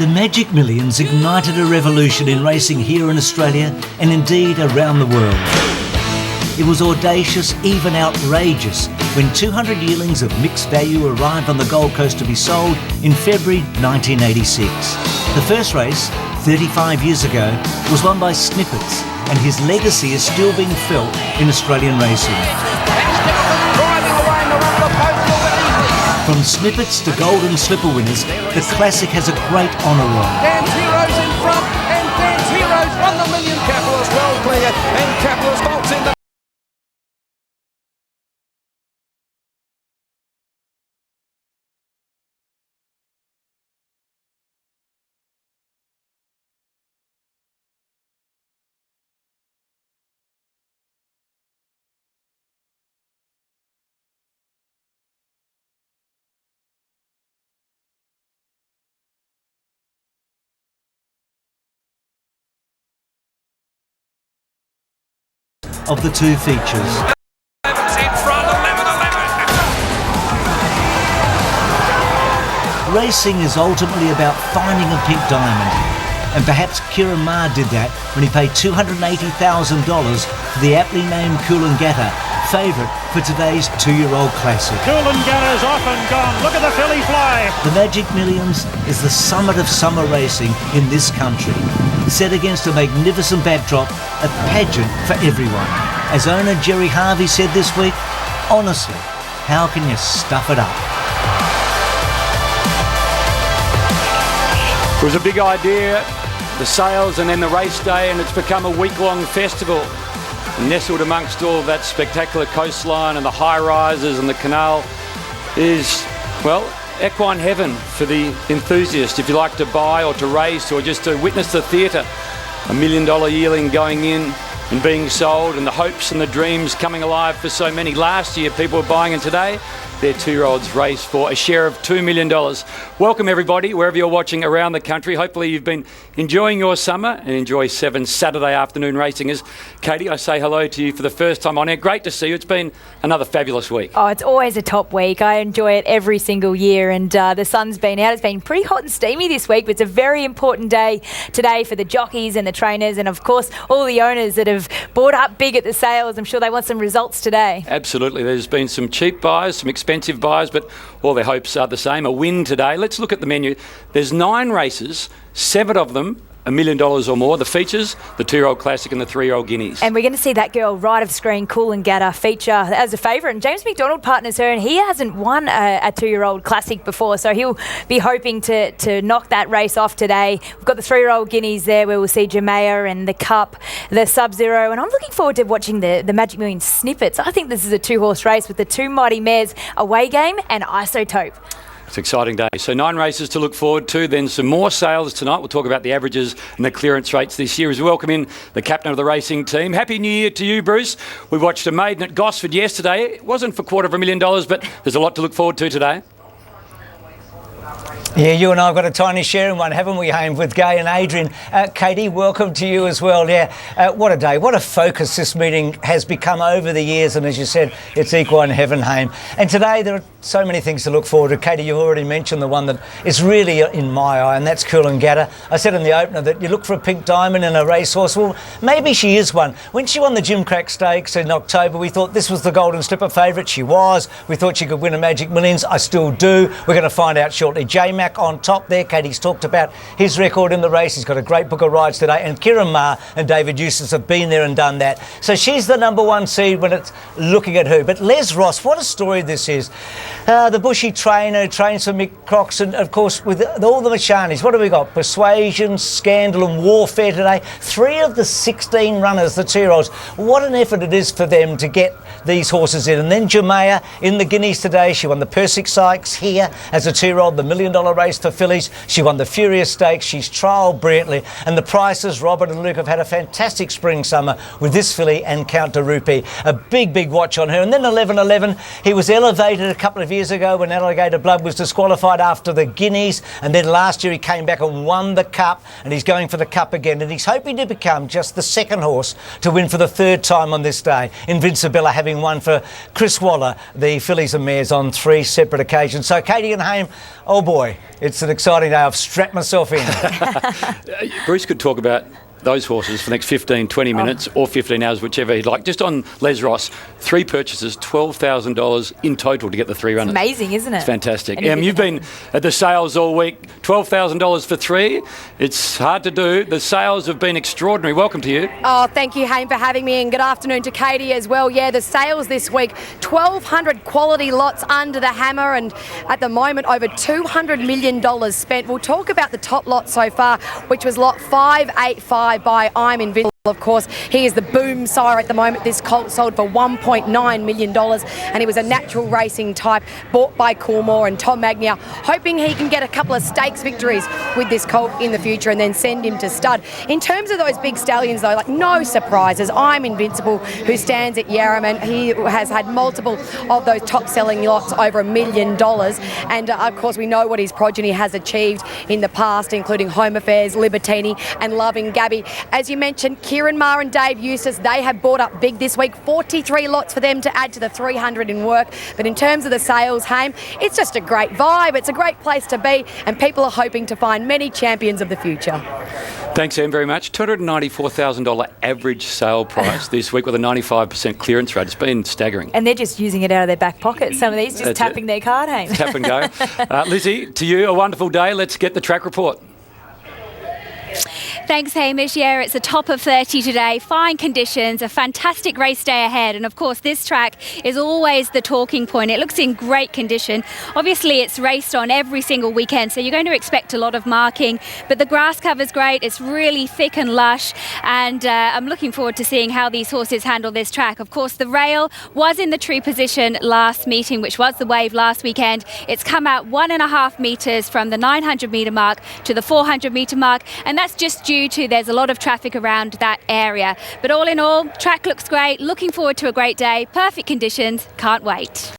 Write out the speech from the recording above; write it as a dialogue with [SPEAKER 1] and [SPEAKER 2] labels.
[SPEAKER 1] The Magic Millions ignited a revolution in racing here in Australia and indeed around the world. It was audacious, even outrageous, when 200 yearlings of mixed value arrived on the Gold Coast to be sold in February 1986. The first race, 35 years ago, was won by Snippets, and his legacy is still being felt in Australian racing. From Snippets to Golden Slipper winners, the Classic has a great honour roll.
[SPEAKER 2] Dan's Heroes in front, and Dan's Heroes won the million. Capitalist well clear, and Capitalist bolts in the...
[SPEAKER 1] Of the two features. Racing is ultimately about finding a pink diamond, and perhaps Kieran Maher did that when he paid $280,000 for the aptly named Coolangatta, favourite for today's two-year-old Classic.
[SPEAKER 3] Coolangatta's off and gone. Look at the filly fly.
[SPEAKER 1] The Magic Millions is the summit of summer racing in this country, set against a magnificent backdrop, a pageant for everyone. As owner Jerry Harvey said this week, honestly, how can you stuff it up?
[SPEAKER 4] It was a big idea, the sales and then the race day, and it's become a week-long festival. Nestled amongst all of that spectacular coastline and the high-rises and the canal is, well, equine heaven for the enthusiast. If you like to buy or to race or just to witness the theatre, $1 million yearling going in and being sold, and the hopes and the dreams coming alive for so many. Last year people were buying, and today their two-year-olds race for a share of $2 million. Welcome everybody, wherever you're watching around the country. Hopefully you've been enjoying your summer and enjoy 7 Saturday afternoon racing. As Katie, I say hello to you for the first time on air. Great to see you. It's been another fabulous week.
[SPEAKER 5] Oh, it's always a top week. I enjoy it every single year, and the sun's been out. It's been pretty hot and steamy this week, but it's a very important day today for the jockeys and the trainers, and of course all the owners that have bought up big at the sales. I'm sure they want some results today.
[SPEAKER 4] Absolutely. There's been some cheap buys, some expensive buys, but all their hopes are the same, a win today. Let's look at the menu. There's 9 races, 7 of them $1 million or more. The features, the 2-year-old Classic and the 3-year-old Guineas.
[SPEAKER 5] And we're going to see that girl right of screen, Coolangatta, feature as a favourite. And James McDonald partners her, and he hasn't won a 2-year-old Classic before, so he'll be hoping to knock that race off today. We've got the 3-year-old Guineas there, where we'll see Jamea and the Cup, the Sub-Zero, and I'm looking forward to watching the Magic Million Snippets. I think this is a 2-horse race with the 2 mighty mares, Away Game and Isotope.
[SPEAKER 4] It's an exciting day. So 9 races to look forward to, then some more sales tonight. We'll talk about the averages and the clearance rates this year as we welcome in the captain of the racing team. Happy New Year to you, Bruce. We watched a maiden at Gosford yesterday. It wasn't for $250,000, but there's a lot to look forward to today.
[SPEAKER 6] Yeah, you and I have got a tiny share in one, haven't we, Haim, with Gay and Adrian. Katie, welcome to you as well. Yeah, what a day, what a focus this meeting has become over the years, and as you said, it's equine heaven, Haim. And today there are so many things to look forward to. Katie, you've already mentioned the one that is really in my eye, and that's Coolangatta. I said in the opener that you look for a pink diamond in a racehorse. Well, maybe she is one. When she won the Jim Crack Stakes in October, we thought this was the Golden Slipper favourite. She was. We thought she could win a Magic Millions. I still do. We're going to find out shortly. J-Mac on top there. Katie's talked about his record in the race. He's got a great book of rides today, and Kieran Maher and David Eustace have been there and done that. So she's the number 1 seed when it's looking at her. But Les Ross, what a story this is. The bushy trainer who trains for Mick Crocs, and of course with all the Machanis. What have we got? Persuasion, Scandal and Warfare today. 3 of the 16 runners, the 2-year-olds. What an effort it is for them to get these horses in. And then Jamea in the Guineas today. She won the Persic Sykes here as a 2-year-old, the $1 million race for fillies. She won the Furious Stakes. She's trialled brilliantly. And the Prices, Robert and Luke, have had a fantastic spring summer with this filly and Count de Rupee. A big watch on her. And then 11-11, he was elevated a couple of years ago when Alligator Blood was disqualified after the Guineas. And then last year he came back and won the Cup. And he's going for the Cup again. And he's hoping to become just the 2nd horse to win for the 3rd time on this day. Invincibella having having won for Chris Waller, the fillies and mares, on 3 separate occasions. So, Katie and Haim, oh boy, it's an exciting day. I've strapped myself in.
[SPEAKER 4] Bruce could talk about those horses for the next 15, 20 minutes or 15 hours, whichever he'd like. Just on Les Ross, 3 purchases, $12,000 in total to get the 3 runners.
[SPEAKER 5] Amazing, isn't it?
[SPEAKER 4] It's fantastic. You've been at the sales all week, $12,000 for 3. It's hard to do. The sales have been extraordinary. Welcome to you.
[SPEAKER 7] Oh, thank you, Hayne, for having me, and good afternoon to Katie as well. Yeah, the sales this week, 1,200 quality lots under the hammer, and at the moment over $200 million spent. We'll talk about the top lot so far, which was lot 585 by I'm Invincible. Of course, he is the boom sire at the moment. This colt sold for $1.9 million, and he was a natural racing type bought by Coolmore and Tom Magnier, hoping he can get a couple of stakes victories with this colt in the future and then send him to stud. In terms of those big stallions, though, like no surprises. I'm Invincible, who stands at Yarraman. He has had multiple of those top-selling lots over $1 million, and of course we know what his progeny has achieved in the past, including Home Affairs, Libertini, and Loving Gabby. As you mentioned, Kieran Maher and Dave Eustace, they have bought up big this week, 43 lots for them to add to the 300 in work. But in terms of the sales, Haim, it's just a great vibe. It's a great place to be, and people are hoping to find many champions of the future.
[SPEAKER 4] Thanks, Em, very much. $294,000 average sale price this week with a 95% clearance rate. It's been staggering.
[SPEAKER 5] And they're just using it out of their back pocket. Some of these just tapping their card, Haim.
[SPEAKER 4] Tap and go. Lizzie, to you, a wonderful day. Let's get the track report.
[SPEAKER 8] Thanks, Hamish. Yeah, it's a top of 30 today. Fine conditions, a fantastic race day ahead. And of course, this track is always the talking point. It looks in great condition. Obviously, it's raced on every single weekend, so you're going to expect a lot of marking. But the grass cover's great. It's really thick and lush. And I'm looking forward to seeing how these horses handle this track. Of course, the rail was in the tree position last meeting, which was the wave last weekend. It's come out 1.5 metres from the 900 metre mark to the 400 metre mark. And that's just due to there's a lot of traffic around that area. But all in all, track looks great. Looking forward to a great day. Perfect conditions. Can't wait.